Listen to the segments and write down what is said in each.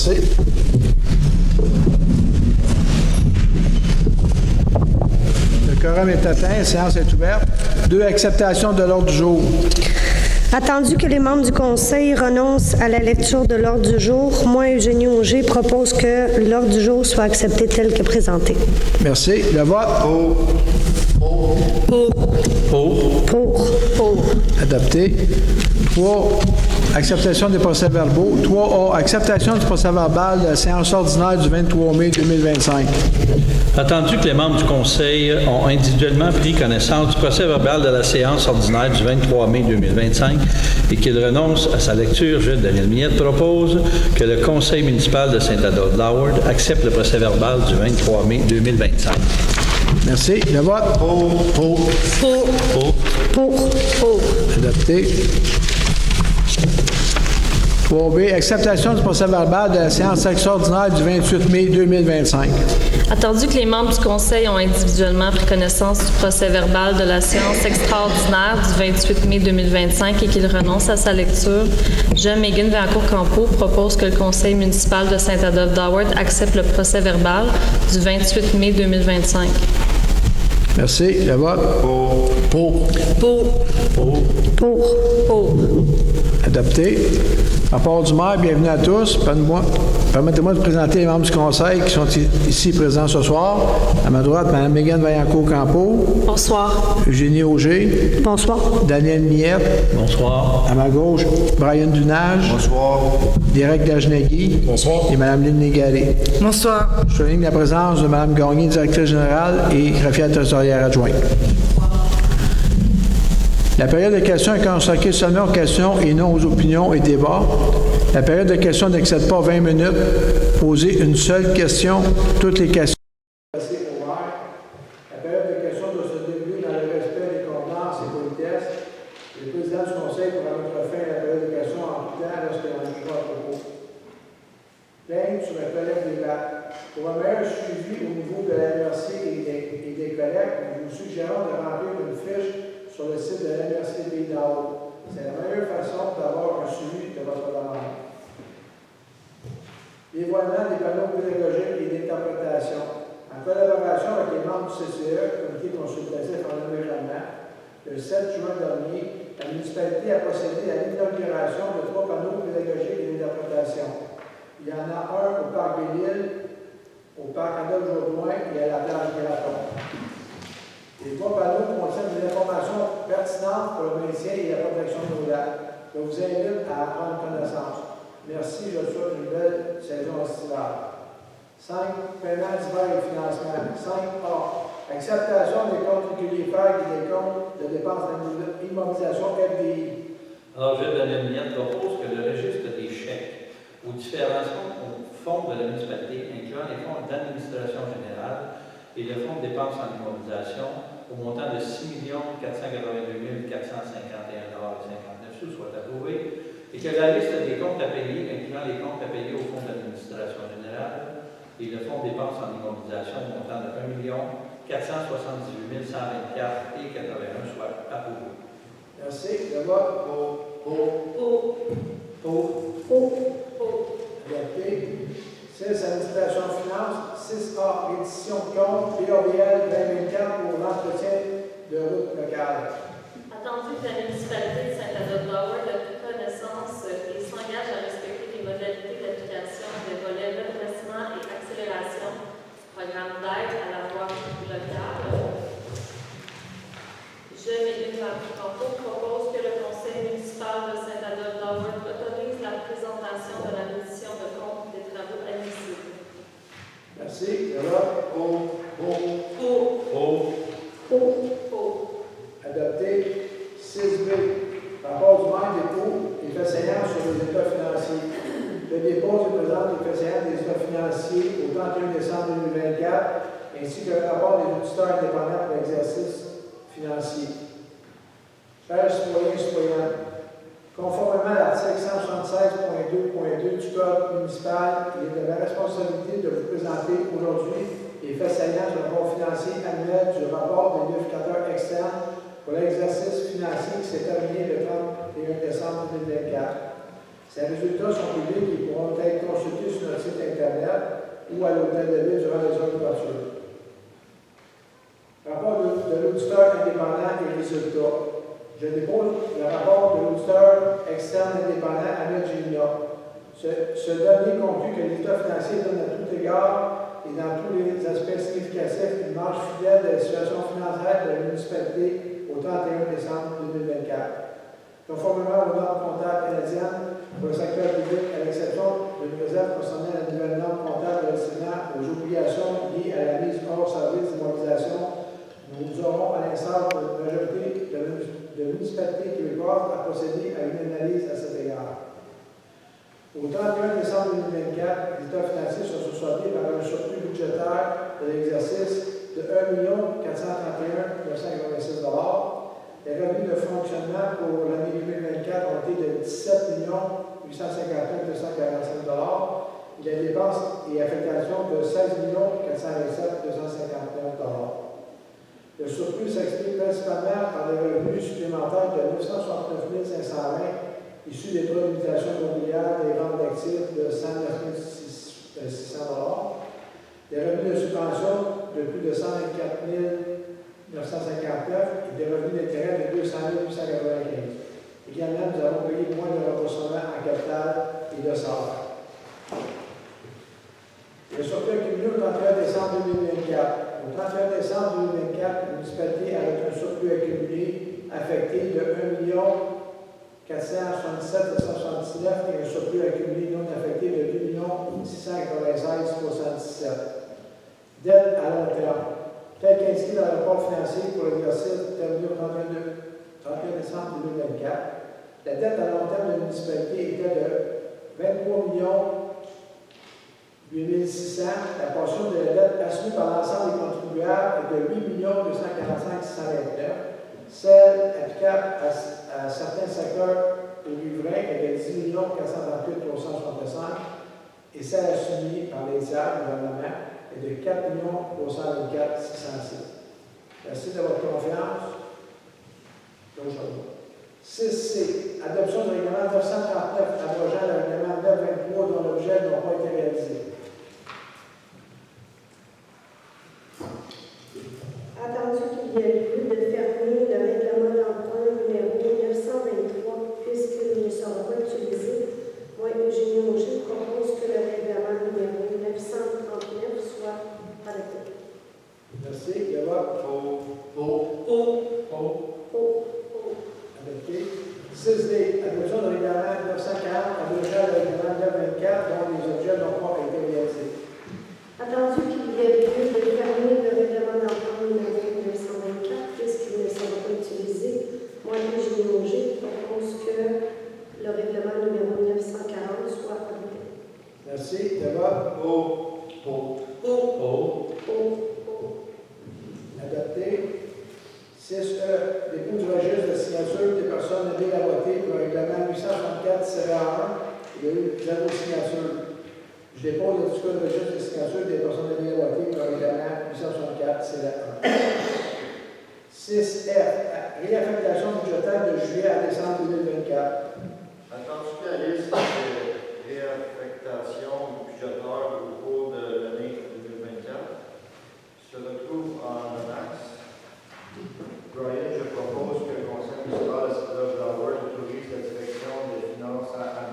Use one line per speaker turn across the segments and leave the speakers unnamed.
Merci. Le quorum est atteint. La séance est ouverte. 2. Acceptation de l'ordre du jour.
Attendu que les membres du Conseil renoncent à la lecture de l'ordre du jour, moi, Eugénie Auger, propose que l'ordre du jour soit accepté tel que présenté.
Merci. Le vote.
Pour.
Adopté. 3. Acceptation des procès-verbaux. 3A. Acceptation du procès-verbal de la séance ordinaire du 23 mai 2025.
Attendu que les membres du Conseil ont individuellement pris connaissance du procès-verbal de la séance ordinaire du 23 mai 2025 et qu'ils renoncent à sa lecture, je, Daniel Miette, propose que le Conseil municipal de Saint-Adolphe-d'Howard accepte le procès-verbal du 23 mai 2025.
Merci. Le vote.
Pour.
Adopté. 3B. Acceptation du procès-verbal de la séance extraordinaire du 28 mai 2025.
Attendu que les membres du Conseil ont individuellement pris connaissance du procès-verbal de la séance extraordinaire du 28 mai 2025 et qu'ils renoncent à sa lecture, je, Megan Vaillancourt-Campeau, propose que le Conseil municipal de Saint-Adolphe-d'Howard accepte le procès-verbal du 28 mai 2025.
Merci. Le vote.
Pour.
Adopté. Rapport du maire, bienvenue à tous. Permettez-moi de présenter les membres du Conseil qui sont ici présents ce soir. À ma droite, Mme Megan Vaillancourt-Campeau.
Bonsoir.
Eugénie Auger.
Bonsoir.
Daniel Miette.
Bonsoir.
À ma gauche, Brian Dunage.
Bonsoir.
Derek Dagenagui.
Bonsoir.
Et Mme Lynn Légaré.
Bonsoir.
Je souligne la présence de Mme Gagné, directrice générale, et greffière trésorière adjointe. La période de questions est consacrée seulement aux questions et non aux opinions et débats. La période de questions n'excède pas 20 minutes. Posez une seule question. Toutes les questions. La période de questions doit se dérouler dans le respect des convenances et politesses. Le président du Conseil pourra mettre fin à la période de questions en tout temps lorsqu'il en jugera à propos. Plainte sur la collecte des bacs. Pour un meilleur suivi au niveau de la MRC et des collectes, nous vous suggérons de remplir une fiche sur le site de l'Université Pays d'Howard. C'est la meilleure façon d'avoir un suivi de votre demande. Dévoilement des panneaux pédagogiques et d'interprétation. En collaboration avec les membres du CCE, Comité consultatif en environnement, le 7 juin dernier, la municipalité a procédé à l'inauguration de 3 panneaux pédagogiques et d'interprétation. Il y en a un au Parc Belle-Île, au Parc Adolphe-Jourdouin et à la plage Graton. Les 3 panneaux contiennent des informations pertinentes pour le maintien et la protection de nos lacs. Je vous invite à en prendre connaissance. Merci, je vous souhaite une belle saison estivale. 5. Paiement d'hiver et financement. 5A. Acceptation des comptes réguliers FAG et des comptes de dépenses d'immobilisation FDI.
Alors, je, Daniel Miette, propose que le registre des chèques aux différents fonds de la municipalité, incluant les fonds d'administration générale, et le fonds de dépenses en immobilisation au montant de 6 482 451,59 $ soit approuvé et que la liste des comptes à payer, incluant les comptes à payer au fonds d'administration générale et le fonds de dépenses en immobilisation au montant de 1 478 124,81 $ soit approuvé.
Merci. Le vote. Adopté. 6. Administration finance. 6A. Édition de compte PABL 2024 pour l'entretien de routes locales.
Attendu que la municipalité de Saint-Adolphe-d'Howard a pris connaissance et s'engage à respecter les modalités d'application des volets redressement et accélération du programme d'aide à la voirie locale, je, Megan Vaillancourt-Campeau, propose que le Conseil municipal de Saint-Adolphe-d'Howard autorise la présentation de la reddition de compte des travaux admissibles.
Merci. Le vote. Adopté. 6B. Rapport du maire dépôt et fait séance sur les états financiers. Le dépôt se présente et fait séance des états financiers au 31 décembre 2024, ainsi que le rapport des auditeurs indépendants pour l'exercice financier. Chers citoyens et citoyennes, conformément à l'article 176.2.2 du Code municipal, il est de la responsabilité de vous présenter aujourd'hui les faits saillants du rapport financier annuel du rapport des vérificateurs externes pour l'exercice financier qui s'est terminé le 31 décembre 2024. Ces résultats sont publics et pourront être consultés sur notre site Internet ou à l'hôtel de ville durant les heures d'ouverture. Rapport de l'auditeur indépendant et résultats. Je dépose le rapport de l'auditeur externe indépendant Ahmed Gilina. Ce dernier conclut que l'État financier donne à tout égard et dans tous les aspects significatifs une marge fidèle de la situation financière de la municipalité au 31 décembre 2024. Conformément aux normes comptables canadiennes pour le secteur public, à l'exception d'une réserve concernant la nouvelle norme comptable destinée aux obligations liées à la mise hors service d'immobilisation, nous aurons, à l'instar de la majorité de municipalités québécoises, à procéder à une analyse à cet égard. Au 31 décembre 2024, l'État financier sera soldé par un surplus budgétaire de l'exercice de 1 431 986 $. Les revenus de fonctionnement pour l'année 2024 ont été de 17 859 245 $. Et les dépenses et affectations de 16 427 259 $. Le surplus s'explique principalement par des revenus supplémentaires de 969 520 issus des droits d'habitation immobilière et des ventes d'actifs de 109 600 $, des revenus de subvention de plus de 124 959 et des revenus d'intérêt de 200 895. Également, nous avons payé moins de remboursement en capital et de salaire. Le surplus accumulé au 31 décembre 2024. Au 31 décembre 2024, la municipalité avait un surplus accumulé affecté de 1 467 779 et un surplus accumulé non affecté de 2 696 77. Dette à long terme. Tel qu'indiqué dans le rapport financier pour l'exercice terminé au 31 décembre 2024, la dette à long terme de la municipalité était de 23 8 600. La portion de la dette assumée par l'ensemble des contribuables est de 8 245 629. Celle applicable à certains secteurs au livret est de 10 438 365 et celle assumée par les tiers du gouvernement est de 4 324 606. Merci de votre confiance. 6C. Adoption du règlement 939 abrogeant le règlement 923 dont l'objet n'a pas été réalisé.
Attendu qu'il y ait lieu de fermer le règlement d'emprunt numéro 923 puisqu'il ne sera pas utilisé, moi, Eugénie Auger, propose que le règlement numéro 939 soit arrêté.
Merci. Le vote. Adopté. 6D. Adoption du règlement 940 abrogeant le règlement 924 dont les objets n'ont pas été réalisés.
Attendu qu'il y ait lieu de fermer le règlement d'emprunt numéro 924 puisqu'il ne sera pas utilisé, moi, Eugénie Auger, propose que le règlement numéro 940 soit arrêté.
Merci. Le vote. Adopté. 6E. Dépôt du registre de signature des personnes aidées à voter pour le règlement 864-1. Il y a eu 0 signature. Je dépose le discours de registre de signature des personnes aidées à voter pour le règlement 864-1. 6F. Réaffectation budgétaire de juillet à décembre 2024.
Attendu que la liste de réaffectation budgétaire au cours de l'année 2024 se retrouve en annexe. Brian, je propose que le Conseil municipal de Cedar-Flower autorise la direction des finances à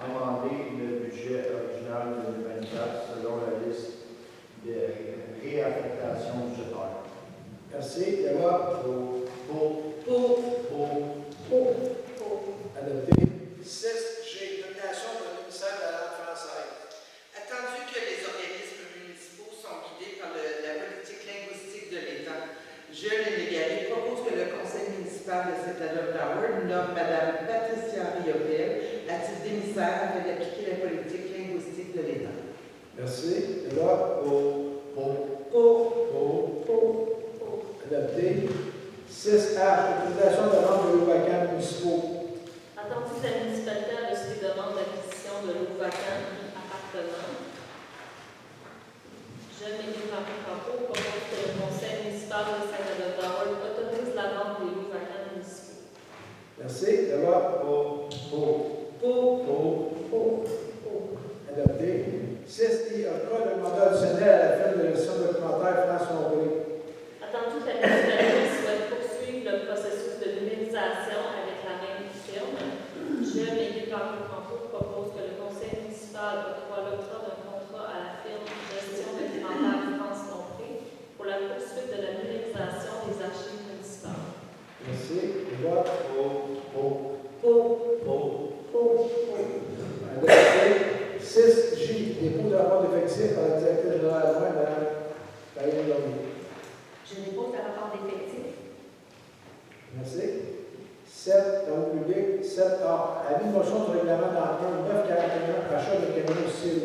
amender le budget original 2024 selon la liste de réaffectation budgétaire.
Merci. Le vote. Adopté. 6G. Nomination de ministère de la langue française.
Attendu que les organismes municipaux sont guidés par la politique linguistique de l'État, je, le Légaré, propose que le conseil municipal de Cedar-Flower nomme Mme Patricia Riopel à titre d'émissaire afin d'appliquer la politique linguistique de l'État.
Merci. Le vote. Adopté. 6H. Utilisation de vente de lots vacants municipaux.
Attendu que la municipalité a reçu des demandes d'acquisition de lots vacants appartenant. Je, Mégane Vancouver, propose que le conseil municipal de Saint-Adolphe autorise la vente des lots vacants municipaux.
Merci. Le vote. Le vote.
Pour.
Adopté. 6J, dépôt de rapport d'effectifs par la directrice générale adjointe, Mme Valérie Laurier.
Je dépose le rapport d'effectifs.
Merci. 7, travaux publics. 7A, avis de motion du règlement d'emprunt 941, achat de camions CIL.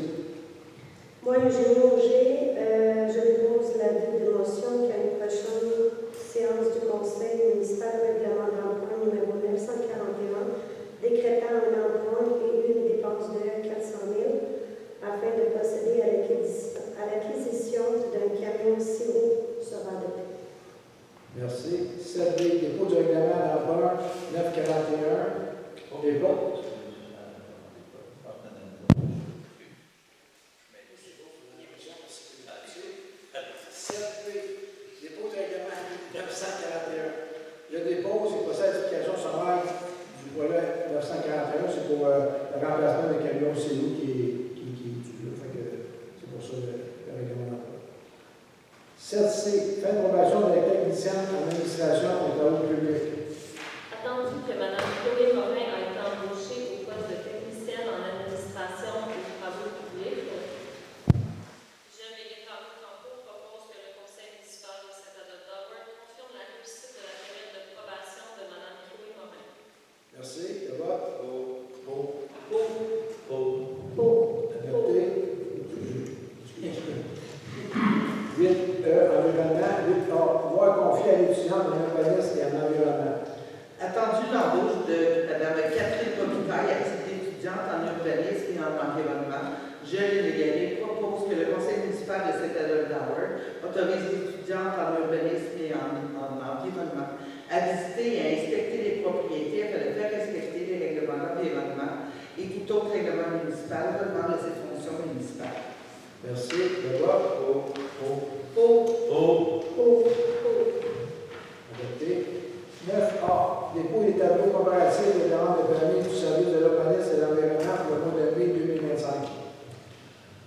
Moi, Eugénie Auger, je dépose l'avis de motion qu'à une prochaine séance du Conseil municipal de règlement d'emprunt numéro 941, décrétant un emprunt et une dépense de 400 000 afin de procéder à l'acquisition d'un camion sirop sera adopté.
Merci. 7B, dépôt du règlement d'emprunt 941. Les votes. 7B, dépôt du règlement 941. Je dépose et procède à l'application sommaire du volet 941. C'est pour le remplacement des camions CELO qui est dû. C'est pour ça le règlement d'emprunt. 7C, fin de probation de la technicienne en administration et travaux publics.
Attendu que Mme Chloé Morin a été embauchée au poste de technicienne en administration et travaux publics, je, Mégane Vancouver-Campeau, propose que le Conseil municipal de Saint-Adolphe-d'Howard confirme la réussite de la période de probation de Mme Chloé Morin.
Merci. Le vote. Adopté. 8E, environnement. 8A, pouvoir confier à l'étudiante en urbanisme et en environnement.
Attendu l'embauche de Mme Catherine Robitaille, activité étudiante en urbanisme et en environnement, je, Léné Gallé, propose que le Conseil municipal de Saint-Adolphe-d'Howard autorise l'étudiante en urbanisme et en environnement à visiter et à inspecter les propriétés afin de faire respecter les règlements d'environnement et tout autre règlement municipal relevant de ses fonctions municipales.
Merci. Le vote. Adopté. 9A, dépôt des tableaux comparatifs de demande de permis du service de l'urbanisme et de l'environnement pour le mois de mai 2025.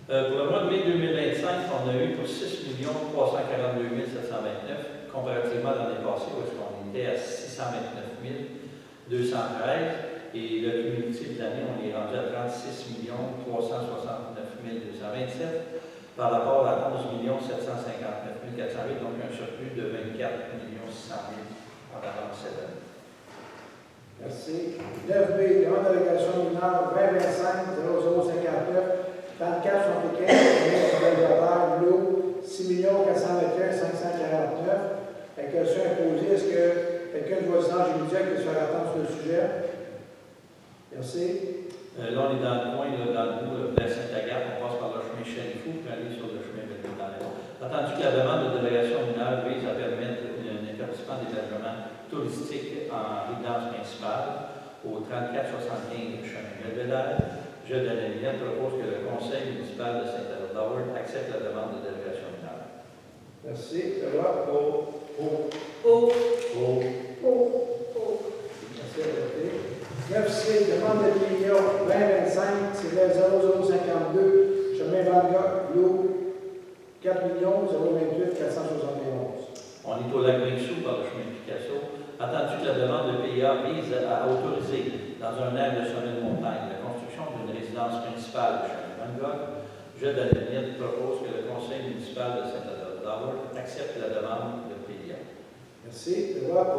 Pour le mois de mai 2025, on a eu pour 6 342 729, comparativement à l'année passée où on était à 629 213, et le cumulatif de l'année, on est rendu à 36 369 227, par rapport à 11 759 408, donc un surplus de 24 600 000 pendant cette année.
Merci. 9B, demande d'allocation mineure 2025 0059 34 75 développeur l'eau 6 421 549. Avec question imposée, est-ce que quelqu'un de voisinage immédiat qui se fait attendre sur le sujet? Merci.
Là, on est dans le coin, là, dans le bout de la Sainte-Agathe, on passe par le chemin Chalifou pour aller sur le chemin Belle-Ville. Attendu que la demande de délégation mineure vise à permettre un établissement d'hébergement touristique en résidence principale au 3475 chemin Belle-Ville, je, de la Ligne, propose que le Conseil municipal de Saint-Adolphe-d'Howard accepte la demande de délégation mineure.
Merci. Le vote. Merci, adopté. 9C, demande de million 2025-0052, chemin Van Gogh, l'eau 4 028 471.
On est au lac Vinsou par le chemin Picasso. Attendu que la demande de PIA vise à autoriser, dans un aire de sommet de montagne, la construction d'une résidence principale du chemin Van Gogh, je, de la Ligne, propose que le Conseil municipal de Saint-Adolphe-d'Howard accepte la demande de PIA.
Merci. Le vote.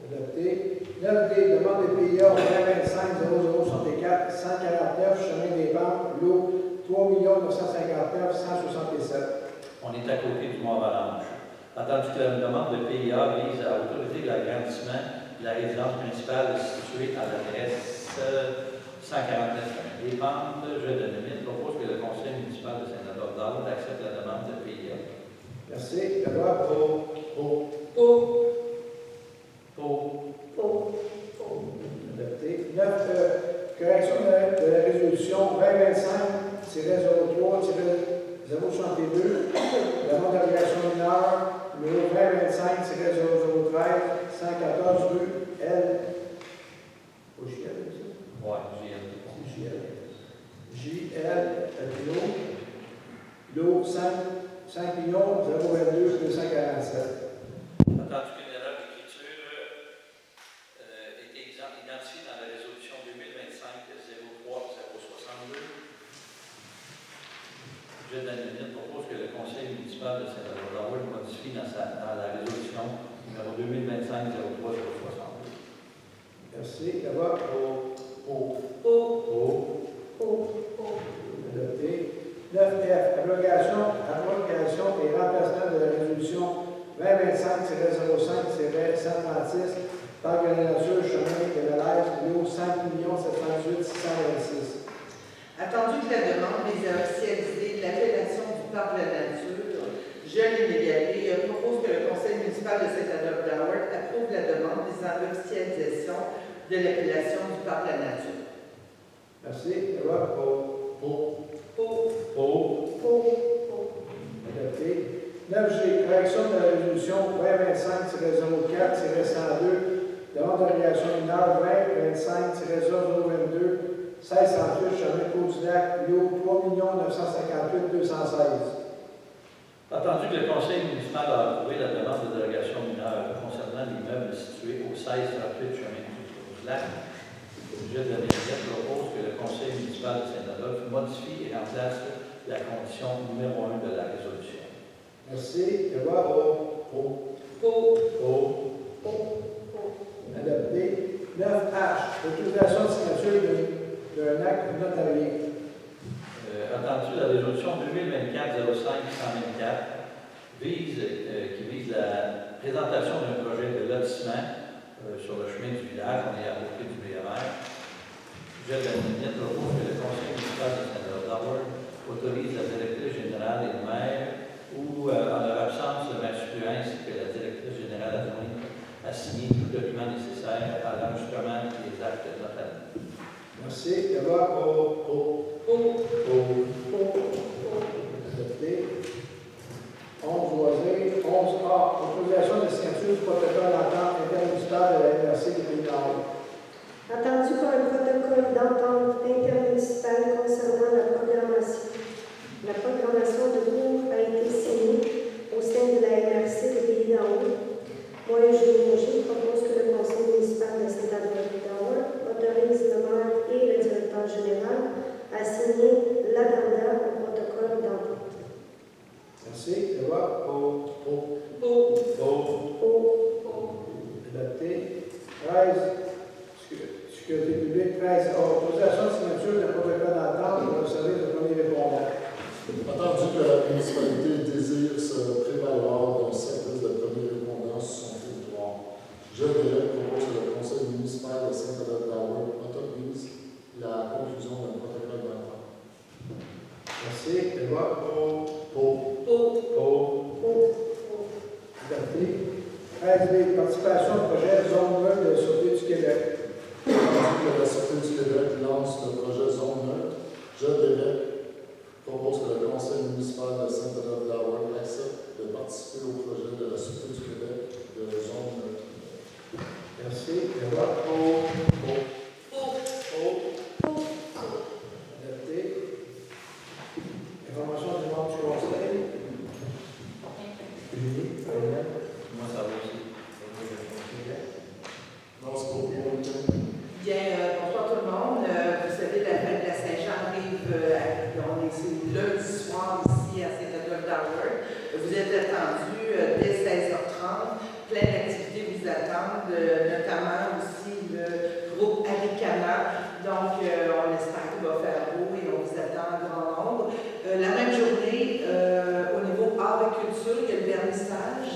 Adopté. 9D, demande de PIA 2025-0064 149, chemin des Banques, l'eau 3 959 167.
On est à côté du Mont-Valange. Attendu que la demande de PIA vise à autoriser l'agrandissement de la résidence principale située à l'adresse 149 chemin des Banques, je, de la Ligne, propose que le Conseil municipal de Saint-Adolphe-d'Howard accepte la demande de PIA.
Merci. Le vote. Adopté. 9E, correction de la résolution 2025-03-062, demande d'allocation mineure, numéro 2025-0013, 114 rue L. Au JL, c'est
Oui,
ça? JL, l'eau 5 022 247.
dans la résolution numéro 2025-03-062.
Merci. La voix adopté. 9F, abrogation et remplacement de la résolution 2025-05-136 Parc de la nature, chemin de la Lège, Léo 5 718 626.
Attendu que la demande vise à officialiser l'appellation du parc de la nature, je l'inégalé propose que le conseil municipal de Saint-Adolphe-d'Howard approuve la demande visant l'officialisation de l'appellation du parc de la nature.
Merci. La voix adopté. 9G, correction de la résolution 2025-04-102, demande de réaction mineure 2025-022, 1608, chemin Côte-du-Lac, Léo 3 958 216.
Attendu que le conseil municipal a approuvé la demande de dérogation mineure concernant l'immeuble situé au 1638 chemin Côte-du-Lac, l'objet de la décision propose que le conseil municipal de Saint-Adolphe modifie et remplace la condition numéro 1 de la résolution.
Merci. La voix adopté. 9H, autorisation de signature d'un acte notarié.
Attendu la résolution 2024-05-124 qui vise la présentation d'un projet de lotissement sur le chemin du village, on est à côté du BMR. Je propose que le conseil municipal de Saint-Adolphe autorise la directrice générale et le maire ou, en leur absence, le maire suppléant ainsi que la directrice générale adjointe à signer tout document nécessaire à l'enregistrement des actes notariés.
Merci. La voix adopté. 11 voisins. 11A, autorisation de signature du protocole d'entente intermunicipale de la MRC de Pays-Nord.
Attendu par un protocole d'entente intermunicipale concernant la programmation. La programmation de cours a été signée au sein de la MRC de Pays-d'En-Haut. Moi, je propose que le conseil municipal de Saint-Adolphe-d'Howard autorise le maire et le directeur général à signer l'addenda au protocole d'entente.
Merci. La voix adopté. 13. Sécurité publique. 13. Autorisation de signature d'un protocole d'entente pour le service de premier répondant.
Attendu que la municipalité désire se prévaloir d'un service de premier répondant sur son territoire, je propose que le conseil municipal de Saint-Adolphe-d'Howard autorise la conclusion d'un protocole d'entente.
Merci. Le vote adopté. 13B, participation au projet Zone 1 de la Sûreté du Québec.
Attendu que la Sûreté du Québec lance le projet Zone 1, je propose que le conseil municipal de Saint-Adolphe-d'Howard accepte de participer au projet de la Sûreté du Québec de Zone 1.
Merci. Le vote adopté. Information du membre du conseil.
Moi, ça va aussi.
Non, c'est pour bien.
Bien, bonsoir tout le monde. Vous savez, la fête de la Saint-Jean arrive, on est lundi soir ici à Saint-Adolphe-d'Howard. Vous êtes attendus dès 16h30. Plein d'activités vous attendent, notamment aussi le groupe Aricana. Donc, on espère qu'il va faire beau et on vous attend en grand nombre. La même journée, au niveau art et culture, il y a le vernissage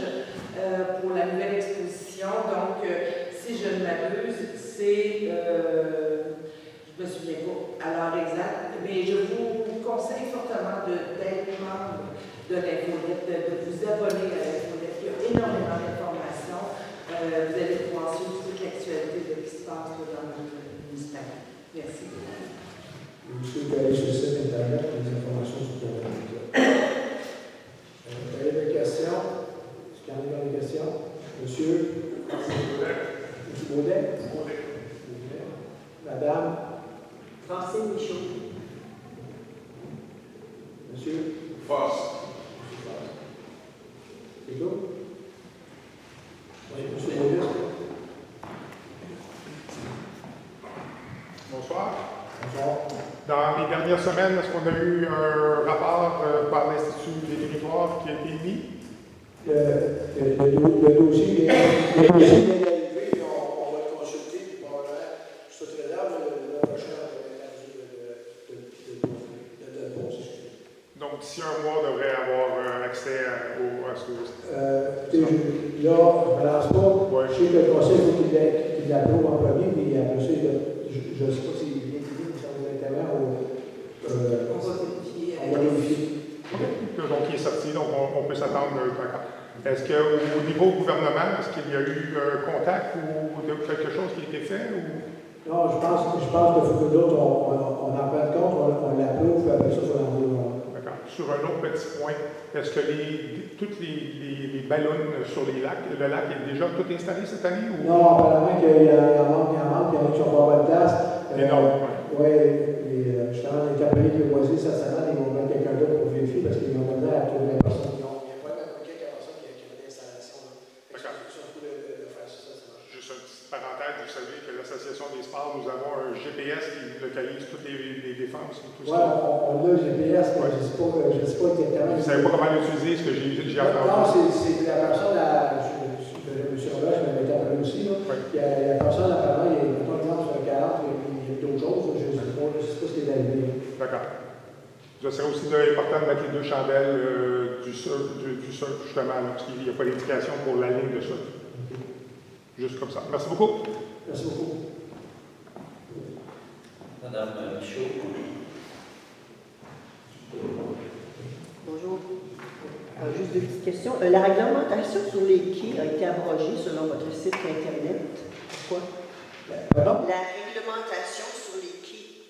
pour la nouvelle exposition. Donc, si je ne m'abuse, c'est, je ne me souviens pas à l'heure exacte, mais je vous conseille fortement d'être membre de l'infolette, de vous abonner à l'infolette. Il y a énormément d'informations. Vous allez pouvoir suivre toute l'actualité de ce qui se passe dans notre ministère. Merci.
Vous pouvez aller sur le site internet pour les informations sur ton compte. Vous avez des questions? Est-ce qu'il y en a des questions? Monsieur Baudet? Madame?
Francine Michaud.
Monsieur?
Foss.
C'est tout? Oui, monsieur Baudet?
Bonsoir.
Bonsoir.
Dans les dernières semaines, est-ce qu'on a eu un rapport par l'Institut des territoires qui a été émis?
Le dossier est bien élevé, puis on va le consulter, puis probablement, je suis très là, le prochain, on va être en mesure de poser.
Donc, d'ici un mois, on devrait avoir accès à ce dossier.
Là, je ne balance pas.
Ouais.
Je sais que le conseil, il faut qu'il l'approuve en premier, puis après ça, je ne sais pas s'il est bien dit, mais ça va directement
On va vérifier.
on va vérifier.
Donc, il est sorti, donc on peut s'attendre. Est-ce qu'au niveau gouvernement, est-ce qu'il y a eu contact ou quelque chose qui a été fait? Ou...
Non, je pense qu'il faut que d'autres, on en prenne compte, on l'approuve, puis après ça, il faut l'envoyer.
D'accord. Sur un autre petit point, est-ce que toutes les ballons sur les lacs, le lac est déjà tout installé cette année? Ou...
Non, apparemment qu'il y en manque, puis il y en a qui sont pas à bonne place.
Énorme,
oui, justement, les campagnes de loisirs, ça ils vont mettre quelqu'un d'autre pour vérifier parce qu'ils ont demandé à trouver la personne qui ont. Il n'y a pas même quelques personnes qui ont l'installation.
D'accord.
Surtout de faire ça, ça marche.
Juste une petite parenthèse, vous savez que l'Association des sports, nous avons un GPS qui localise toutes les défenses et tout
Oui,
ça.
on a le GPS, mais je ne sais pas exactement.
Vous ne savez pas comment l'utiliser, ce que j'ai entendu.
Non, c'est la personne, M. Roche m'avait appelé aussi. Là.
Oui.
La personne, apparemment, il y a par exemple sur un 40, il y a d'autres choses, je ne sais pas ce qui est arrivé.
D'accord. Ce serait aussi important de mettre les deux chandelles du surf, justement, là, parce qu'il n'y a pas d'indication pour la ligne de surf.
Okay.
Juste comme ça. Merci beaucoup.
Merci beaucoup.
Madame Michaud.
Bonjour. Juste deux petites questions. La réglementation sur les quais a été abrogée selon votre site Internet. Pourquoi?
Pardon?
La réglementation sur les quais.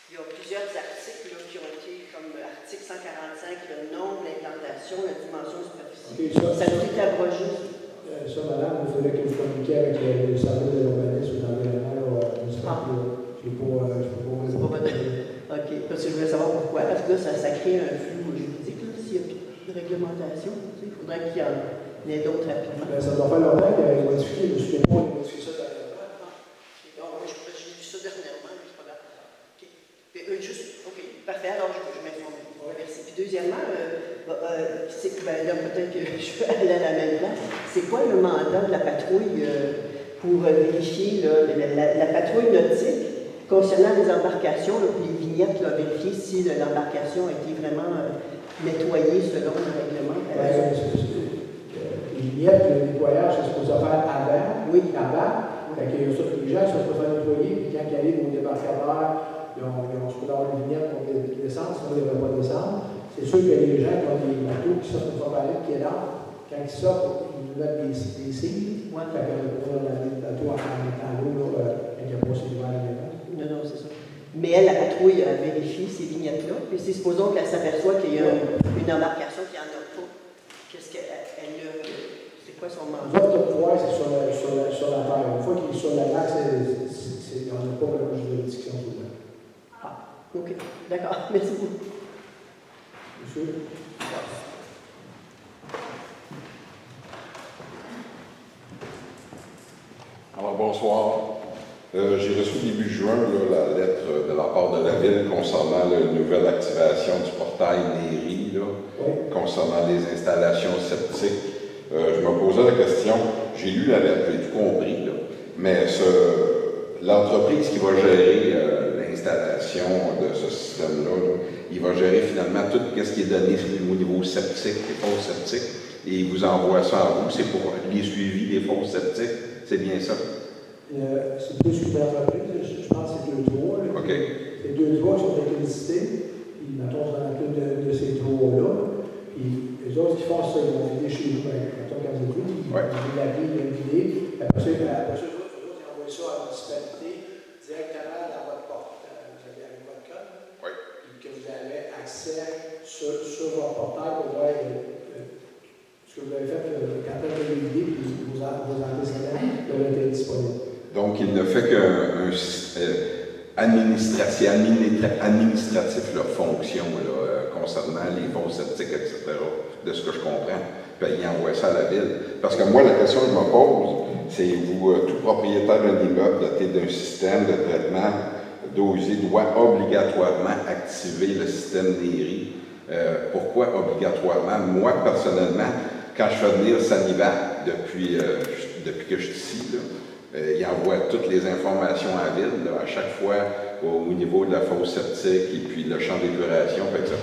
Il y a plusieurs articles là, qui ont été, comme article 145, le nombre, l'implantation, la dimension superficielle.
Okay,
ça a été abrogé.
Ça, madame, il faudrait que vous communiquiez avec le service de l'urbanisme ou l'environnement. Je ne sais pas. Je ne peux pas vous répondre.
OK. Parce que je voulais savoir pourquoi. Parce que là, ça crée un flou juridique. S'il y a plus de réglementation, il faudrait qu'il y en ait d'autres rapidement.
Ça doit faire longtemps qu'il avait modifié. Je me souviens pas, il a modifié ça dernièrement.
Non, j'ai vu ça dernièrement, mais c'est pas grave. OK. Puis, OK, parfait. Alors, je m'informe. Merci. Puis, deuxièmement, là, peut-être que je vais aller à la même place. C'est quoi le mandat de la patrouille pour vérifier la patrouille nautique concernant les embarcations, là, les vignettes, là, vérifier si l'embarcation a été vraiment nettoyée selon le règlement?
Les vignettes, le nettoyage, c'est supposé faire avant.
Oui.
Avant. Fait que les gens sont supposés nettoyer, puis quand ils arrivent au débarcadère, ils ont supposé avoir une vignette pour descendre, sinon ils ne devraient pas descendre. C'est sûr que les gens qui ont des bateaux qui sortent une fois par année, qui est là, quand ils sortent, ils nous mettent des signes.
Ouais.
Fait qu'on va le bateau en l'eau, quand il n'y a pas assez d'hiver.
Non, c'est ça. Mais elle, la patrouille, a vérifié ces vignettes-là. Puis c'est supposons qu'elle s'aperçoit qu'il y a une embarcation qui n'en a pas. Qu'est-ce qu'elle a? C'est quoi son mandat?
Notre pouvoir, c'est sur la terre. Une fois qu'il est sur la lac, on n'a pas vraiment de juridiction sur ça.
Ah, OK. D'accord. Merci beaucoup.
Monsieur?
Alors, bonsoir. J'ai reçu début juin la lettre de la part de la Ville concernant la nouvelle activation du portail mairie, concernant les installations septiques. Je me posais la question, j'ai lu la lettre, j'ai tout compris, mais l'entreprise qui va gérer l'installation de ce système-là, il va gérer finalement tout ce qui est donné au niveau septique, les fosses septiques, et il vous envoie ça à vous. C'est pour les suivis des fosses septiques, c'est bien ça?
C'est plus qu'une entreprise, je pense que c'est 2-3.
OK.
C'est 2-3 qui sont accrédités, puis mettons, on a plus de ces 3-là. Puis les autres qui font ça, ils vont aider chez nous, mettons, quand ils écoutent, ils vont la vie, ils vont vider. Après ça, les autres, ils envoient ça à la municipalité directement dans votre porte. Vous avez avec votre code.
Oui.
Puis que vous avez accès sur votre portail pour voir ce que vous avez fait quand vous avez l'idée, puis vos antécédents doivent être disponibles.
Donc, il ne fait qu'un administratif leur fonction concernant les fonds septiques, etc., de ce que je comprends. Puis il envoie ça à la Ville. Parce que moi, la question que je me pose, c'est vous, tout propriétaire d'un immeuble doté d'un système de traitement d'eau usée doit obligatoirement activer le système NERI. Pourquoi obligatoirement? Moi, personnellement, quand je fais venir Sanivac depuis que je suis ici, là, il envoie toutes les informations à la ville, là, à chaque fois au niveau de la fosse septique et puis le champ d'épuration, etc.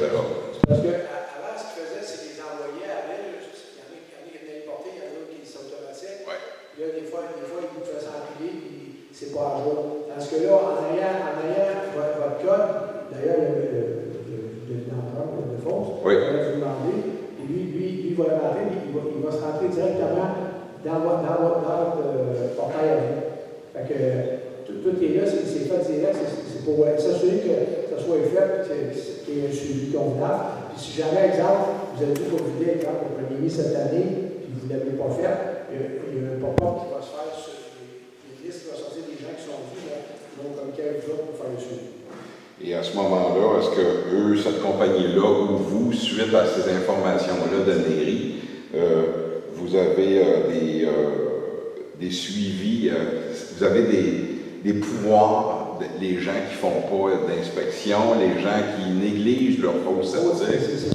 Parce que avant, ce qu'ils faisaient, c'est qu'ils les envoyaient à la ville. Il y en a qui venaient importer, il y en a d'autres qui sont automatiques.
Ouais.
Puis là, des fois, ils faisaient s'empiler, puis c'est pas à jour. Parce que là, en ayant votre code, d'ailleurs, le financeur de fosse,
oui.
il va vous demander, et lui, il va le rentrer, il va se rentrer directement dans votre portail à vie. Fait que tout est là, c'est fait direct, c'est pour s'assurer que ça soit fait, qu'il y ait un suivi convenable. Puis si jamais, exemple, vous avez tout pour vider, exemple, au 1er mai cette année, puis vous ne l'avez pas fait, il y a un pop-up qui va se faire sur les listes, qui va sortir des gens qui sont venus, donc comme quel jour pour faire le suivi.
Et à ce moment-là, est-ce que eux, cette compagnie-là, ou vous, suite à ces informations-là de mairie, vous avez des suivis, vous avez des pouvoirs, les gens qui ne font pas d'inspection, les gens qui négligent leur fosse septique?
C'est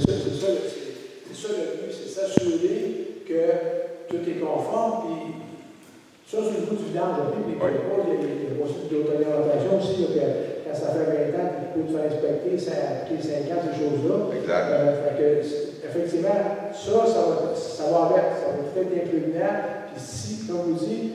ça le but, c'est s'assurer que tout est conforme, puis ça, c'est le bout du vidange, puis il y a aussi de l'autorisation aussi, quand ça fait 20 ans, il faut te faire inspecter, ça a pris 5 ans, ces choses-là.
Exact.
Fait que, effectivement, ça va tout être inclus dedans. Puis si, comme vous dites,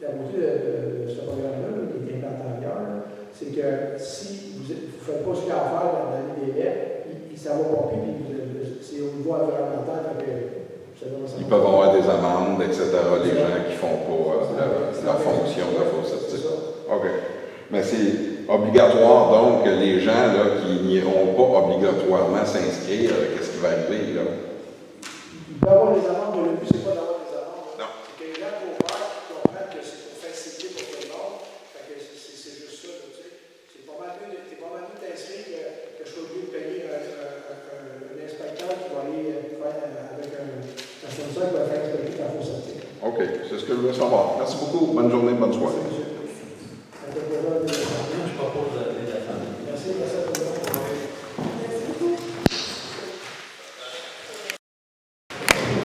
la beauté de ce programme-là, qui est implanté ailleurs, c'est que si vous ne faites pas ce qu'il y a à faire dans les délais, ça va pas plus, puis c'est au niveau environnemental.
Ils peuvent avoir des amendes, etc., les gens qui ne font pas la fonction de la fosse septique. OK. Mais c'est obligatoire, donc, les gens là, qui n'iront pas obligatoirement s'inscrire, qu'est-ce qui va arriver, là?
Il peut y avoir des amendes, mais le but, c'est pas d'avoir des amendes.
Non.
C'est que les gens comprennent que c'est pour faciliter pour tout le monde. Fait que c'est juste ça, là, tu sais. T'es pas mal mieux t'inscrire que je sois obligé de payer un inspecteur qui va aller faire avec un fournisseur qui va faire inspecter ta fosse septique.
OK, c'est ce que je voulais savoir. Merci beaucoup. Bonne journée, bonne soirée.